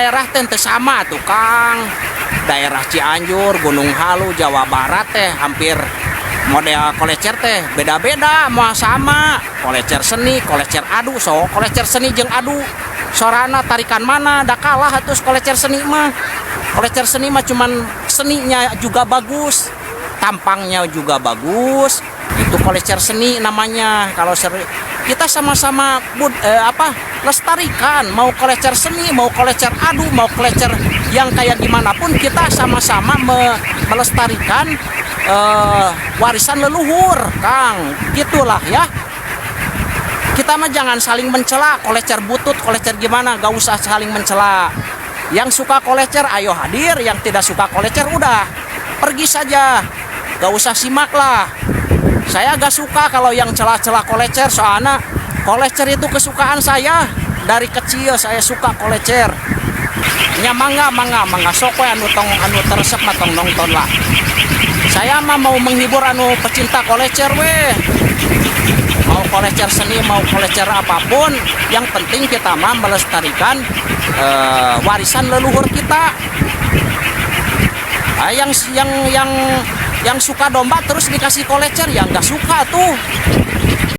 daerah teh teu sama tuh Kang. Daerah Cianjur, Gunung Halu, Jawa Barat teh hampir model kolecer teh beda-beda mau sama. Kolecer seni, kolecer adu, so kolecer seni jeung adu sorana tarikan mana da kalah atuh kolecer seni mah. Kolecer seni mah cuman seninya juga bagus, tampangnya juga bagus. Itu kolecer seni namanya. Kalau kita sama-sama lestarikan, mau kolecer seni, mau kolecer adu, mau kolecer yang kayak gimana pun kita sama-sama melestarikan warisan leluhur, Kang. Gitulah ya. Kita mah jangan saling mencela, kolecer butut, kolecer gimana, gak usah saling mencela. Yang suka kolecer ayo hadir, yang tidak suka kolecer udah pergi saja, gak usah simak lah. Saya gak suka kalau yang celah-celah kolecer, soalnya kolecer itu kesukaan saya. Dari kecil saya suka kolecer. Nya mangga sok we anu teresep matong nonton lah. Saya mah mau menghibur anu pecinta kolecer we. Mau kolecer seni, mau kolecer apapun, yang penting kita mah melestarikan warisan leluhur kita. Yang suka domba terus dikasih kolecer, yang nggak suka tuh.